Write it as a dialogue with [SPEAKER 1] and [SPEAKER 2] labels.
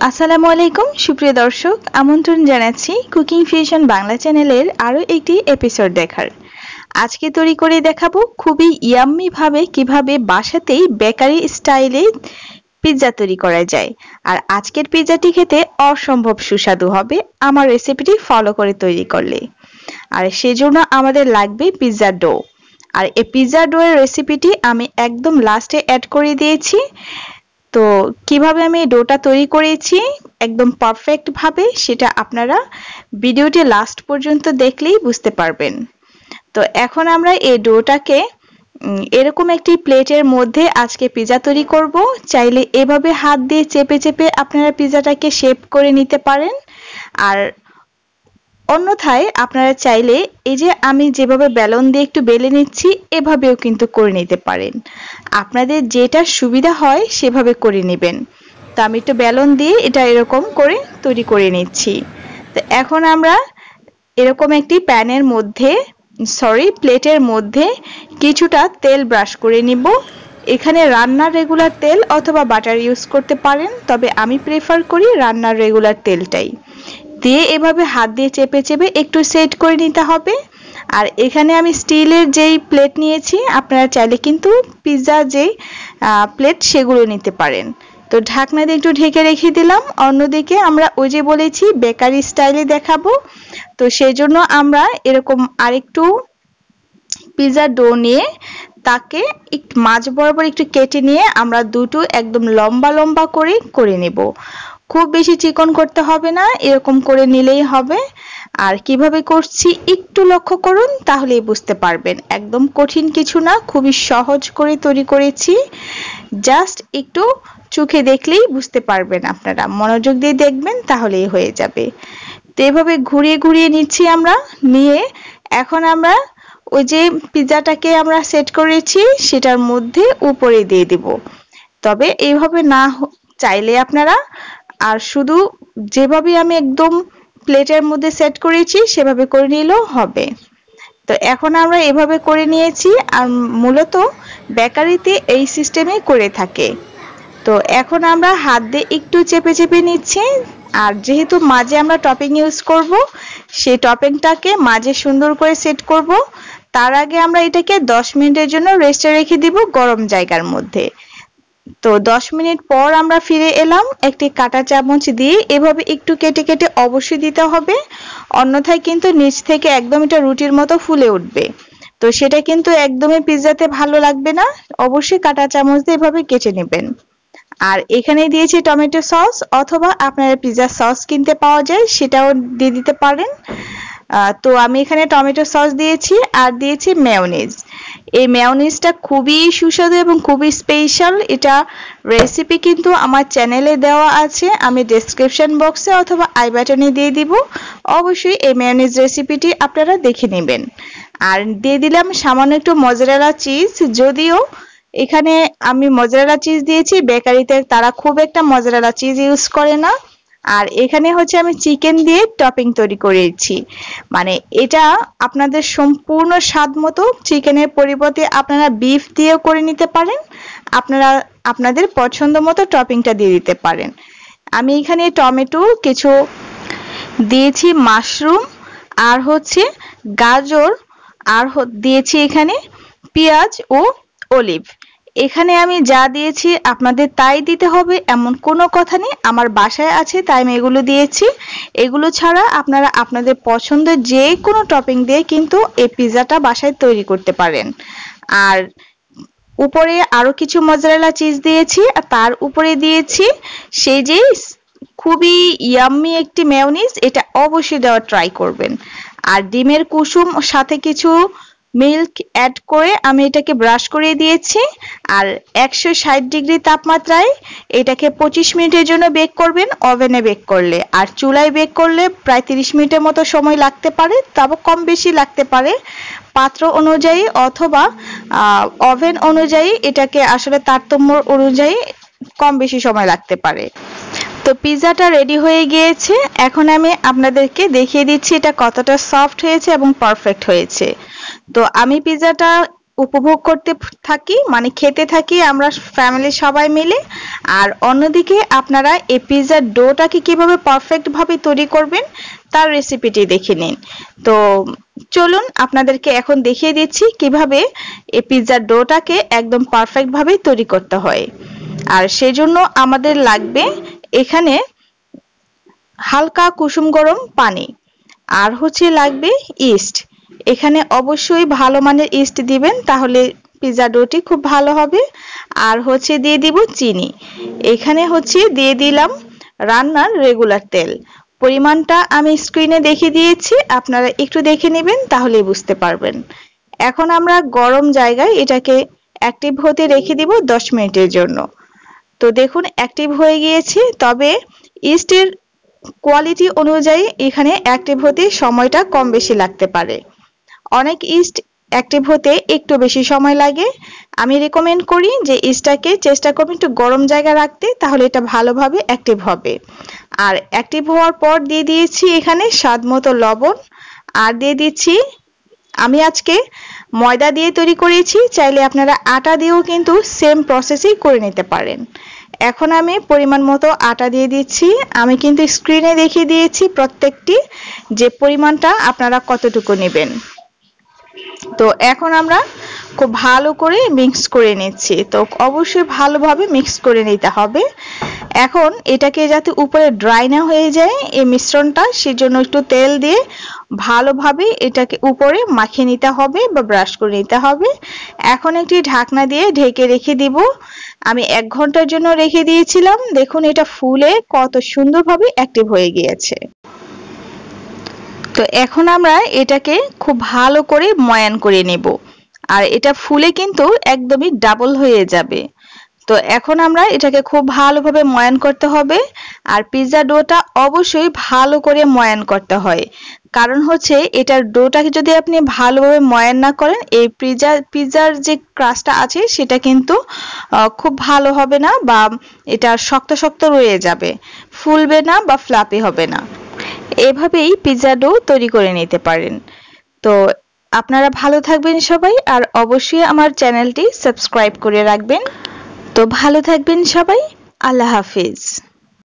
[SPEAKER 1] আসসালামু আলাইকুম সুপ্রিয় দর্শক, আমন্ত্রণ জানাচ্ছি কুকিং ফিউশন বাংলা চ্যানেলের আরো একটি এপিসোড দেখার। আজকে তৈরি করে দেখাবো খুবই ইয়াম্মি ভাবে কিভাবে বাসাতেই বেকারি স্টাইলে পিৎজা তৈরি করা যায়। আর আজকের পিৎজাটি খেতে অসম্ভব সুস্বাদু হবে আমার রেসিপিটি ফলো করে তৈরি করলে। আর সেজন্য আমাদের লাগবে পিৎজা ডো। আর এই পিৎজা ডো এর রেসিপিটি আমি একদম লাস্টে অ্যাড করে দিয়েছি। তো কিভাবে আমি ডোটা তৈরি করেছি একদম পারফেক্ট ভাবে সেটা আপনারা ভিডিওটি লাস্ট পর্যন্ত দেখলেই বুঝতে পারবেন। তো এখন আমরা এই ডোটাকে এরকম একটি প্লেটের মধ্যে আজকে পিৎজা তৈরি করব। চাইলে এভাবে হাত দিয়ে চেপে চেপে আপনারা পিৎজাটাকে শেপ করে নিতে পারেন। আর অন্যথায় আপনারা চাইলে এই যে আমি যেভাবে বেলন দিয়ে একটু বেলে নিচ্ছি এভাবেও কিন্তু করে নিতে পারেন। আপনাদের যেটা সুবিধা হয় সেভাবে করে নেবেন। তো আমি একটু বেলন দিয়ে এটা এরকম করে তৈরি করে নিচ্ছি। তো এখন আমরা এরকম একটি প্যানের মধ্যে প্লেটের মধ্যে কিছুটা তেল ব্রাশ করে নিব। এখানে রান্নার রেগুলার তেল অথবা বাটার ইউজ করতে পারেন, তবে আমি প্রেফার করি রান্নার রেগুলার তেলটাই। দিয়ে এভাবে হাত দিয়ে চেপে চেপে একটু সেট করে নিতে হবে। আর এখানে আমি স্টিলের যেই প্লেট নিয়েছি, আপনারা চাইলে কিন্তু পিৎজা যেই প্লেট সেগুলো নিতে পারেন। তো ঢাকনা দিয়ে একটু ঢেকে রেখে দিলাম। অন্যদিকে আমরা ওই যে বলেছি বেকারি স্টাইলে দেখাবো, তো সেই জন্য আমরা এরকম আরেকটু পিৎজা ডো নিয়ে তাকে একটু মাঝ বরাবর একটু কেটে নিয়ে আমরা দুটো একদম লম্বা লম্বা করে নেব। খুব বেশি চিকন করতে হবে না, এরকম করে নিলেই হবে। আর কিভাবে করছি একটু লক্ষ্য করুন, তাহলেই বুঝতে পারবেন। একদম কঠিন কিছু না, খুবই সহজ করে তৈরি করেছি। জাস্ট একটু চোখে দেখলেই বুঝতে পারবেন, আপনারা মনোযোগ দিয়ে দেখবেন তাহলেই হয়ে যাবে। তো এভাবে ঘুরিয়ে ঘুরিয়ে নিচ্ছি আমরা। নিয়ে এখন আমরা ওই যে পিৎজাটাকে আমরা সেট করেছি সেটার মধ্যে উপরে দিয়ে দিব। তবে এইভাবে না চাইলে আপনারা আর শুধু যেভাবে আমি একদম প্লেটের মধ্যে সেট করেছি সেভাবে করে নিলেও হবে। তো এখন আমরা এভাবে করে নিয়েছি। আর মূলত বেকারিতে এই সিস্টেমে করে থাকে। তো এখন আমরা হাত দিয়ে একটু চেপে চেপে নিচ্ছি। আর যেহেতু মাঝে আমরা টপিং ইউজ করব, সেই টপিংটাকে মাঝে সুন্দর করে সেট করব। তার আগে আমরা এটাকে 10 মিনিটের জন্য রেস্টে রেখে দিব গরম জায়গার মধ্যে। তো 10 মিনিট পর আমরা ফিরে এলাম। একটি কাঁটা চামচ দিয়ে এভাবে একটু কেটে কেটে অবশ্যই দিতে হবে, অন্যথায় কিন্তু নিচ থেকে একদম এটা রুটির মতো ফুলে উঠবে। তো সেটা কিন্তু একদমই পিৎজাতে ভালো লাগবে না। অবশ্যই কাঁটা চামচ দিয়ে এভাবে কেটে নেবেন। আর এখানে দিয়েছি টমেটো সস, অথবা আপনারা পিৎজা সস কিনতে পাওয়া যায় সেটাও দিয়ে দিতে পারেন। তো আমি এখানে টমেটো সস দিয়েছি আর দিয়েছি মেয়োনিজ। এই মেয়োনিজটা খুবই সুস্বাদু এবং খুবই স্পেশাল। এটা রেসিপি কিন্তু আমার চ্যানেলে দেওয়া আছে, আমি ডেসক্রিপশন বক্সে অথবা আই বাটনে দিয়ে দিব। অবশ্যই এই মেয়োনিজ রেসিপিটি আপনারা দেখে নেবেন। আর দিয়ে দিলাম সামান্য একটু মজরেলা চিজ। যদিও এখানে আমি মজরেলা চিজ দিয়েছি, বেকারিতে তারা খুব একটা মজরেলা চিজ ইউজ করে না। আর এখানে হচ্ছে আমি চিকেন দিয়ে টপিং তৈরি করেছি। মানে এটা আপনাদের সম্পূর্ণ স্বাদ মতো, চিকেনের পরিবর্তে আপনারা বিফ দিয়েও করে নিতে পারেন। আপনারা আপনাদের পছন্দ মতো টপিংটা দিয়ে দিতে পারেন। আমি এখানে টমেটো কিছু দিয়েছি, মাশরুম আর হচ্ছে গাজর, আর দিয়েছি এখানে পেঁয়াজ ও অলিভ। এখানে আমি যা দিয়েছি আপনাদের তাই দিতে হবে এমন কোনো কথা নেই। আমার বাসায় আছে তাই আমি এগুলো দিয়েছি। এগুলো ছাড়া আপনারা আপনাদের পছন্দের যে কোনো টপিং দিয়ে কিন্তু এই পিৎজাটা বাসায় তৈরি করতে পারেন। আর উপরে আরো কিছু মজরেলা চিজ দিয়েছি, আর তার উপরে দিয়েছি সেই যে খুবই ইয়াম্মি একটি মেয়োনিজ। এটা অবশ্যই দেওয়ার ট্রাই করবেন। আর ডিমের কুসুম সাথে কিছু মিল্ক অ্যাড করে আমি এটাকে ব্রাশ করে দিয়েছি। আর 160 ডিগ্রি তাপমাত্রায় এটাকে 25 মিনিটের জন্য বেক করবেন, ওভেনে বেক করলে। আর চুলায় বেক করলে প্রায় 30 মিনিটের মতো সময় লাগতে পারে, তবে কম বেশি লাগতে পারে পাত্র অনুযায়ী অথবা ওভেন অনুযায়ী। এটাকে আসলে তারতম্য অনুযায়ী কম বেশি সময় লাগতে পারে। তো পিৎজাটা রেডি হয়ে গিয়েছে। এখন আমি আপনাদেরকে দেখিয়ে দিচ্ছি এটা কতটা সফট হয়েছে এবং পারফেক্ট হয়েছে। তো আমি পিৎজাটা উপভোগ করতে থাকি, মানে খেতে থাকি আমরা ফ্যামিলি সবাই মিলে। আর অন্যদিকে আপনারা এই পিৎজার ডোটাকে কিভাবে পারফেক্ট ভাবে তৈরি করবেন তার রেসিপিটি দেখে নিন। তো চলুন আপনাদেরকে এখন দেখিয়ে দিচ্ছি কিভাবে এই পিৎজার ডোটাকে একদম পারফেক্ট ভাবে তৈরি করতে হয়। আর সেজন্য আমাদের লাগবে এখানে হালকা কুসুম গরম পানি, আর লাগবে ইস্ট। এখানে অবশ্যই ভালো মানের ইস্ট দিবেন, তাহলে পিৎজা ডোটি খুব ভালো হবে। আর দিয়ে দিব চিনি। এখানে দিয়ে দিলাম রান্নার রেগুলার তেল। পরিমাণটা আমি স্ক্রিনে দেখিয়ে দিয়েছি, আপনারা একটু দেখে নেবেন তাহলেই বুঝতে পারবেন। এখন আমরা গরম জায়গায় এটাকে অ্যাক্টিভ হতে রেখে দিব 10 মিনিটের জন্য। তো দেখুন অ্যাক্টিভ হয়ে গিয়েছে, তবে ইস্টের কোয়ালিটি অনুযায়ী এখানে অ্যাক্টিভ হতে সময়টা কম বেশি লাগতে পারে। অনেক ইস্ট অ্যাক্টিভ হতে একটু বেশি সময় লাগে। আমি রেকমেন্ড করি যে ইস্টটাকে চেষ্টা করবেন একটু গরম জায়গায় রাখতে, তাহলে এটা ভালোভাবে অ্যাক্টিভ হবে। আর অ্যাক্টিভ হওয়ার পর দিয়ে দিয়েছি এখানে স্বাদ মতো লবণ, আর দিয়ে দিচ্ছি, আমি আজকে ময়দা দিয়ে তৈরি করেছি, চাইলে আপনারা আটা দিয়েও কিন্তু সেম প্রসেসেই করে নিতে পারেন। এখন আমি পরিমাণ মতো আটা দিয়ে দিচ্ছি। আমি কিন্তু স্ক্রিনে দেখিয়ে দিয়েছি প্রত্যেকটি যে পরিমাণটা আপনারা কতটুকু নেবেন। তো এখন আমরা খুব ভালো করে মিক্স করে নিচ্ছি। তো অবশ্যই ভালোভাবে মিক্স করে নিতে হবে। এখন এটাকে যাতে উপরে ড্রাই না হয়ে যায় এই মিশ্রণটা, সেজন্য একটু তেল দিয়ে ভালোভাবে এটাকে উপরে মাখিয়ে নিতে হবে বা ব্রাশ করে নিতে হবে। এখন একটি ঢাকনা দিয়ে ঢেকে রেখে দিব। আমি 1 ঘন্টার জন্য রেখে দিয়েছিলাম। দেখুন এটা ফুলে কত সুন্দরভাবে অ্যাক্টিভ হয়ে গিয়েছে। তো এখন আমরা এটাকে খুব ভালো করে ময়ান করে নেব, আর এটা ফুলে কিন্তু একদমই ডাবল হয়ে যাবে। তো এখন আমরা এটাকে খুব ভালোভাবে ময়ান করতে হবে। আর পিৎজা ডোটা অবশ্যই ভালো করে ময়ান করতে হয়, কারণ এটার ডোটাকে যদি আপনি ভালোভাবে ময়ান না করেন, এই পিৎজার যে ক্রাস্টটা আছে সেটা কিন্তু খুব ভালো হবে না, বা এটা শক্ত শক্ত রয়ে যাবে, ফুলবে না বা ফ্লাপি হবে না। এভাবেই পিৎজা ডো তৈরি করে নিতে পারেন। তো আপনারা ভালো থাকবেন সবাই, আর অবশ্যই আমার চ্যানেলটি সাবস্ক্রাইব করে রাখবেন। তো ভালো থাকবেন সবাই, আল্লাহ হাফিজ।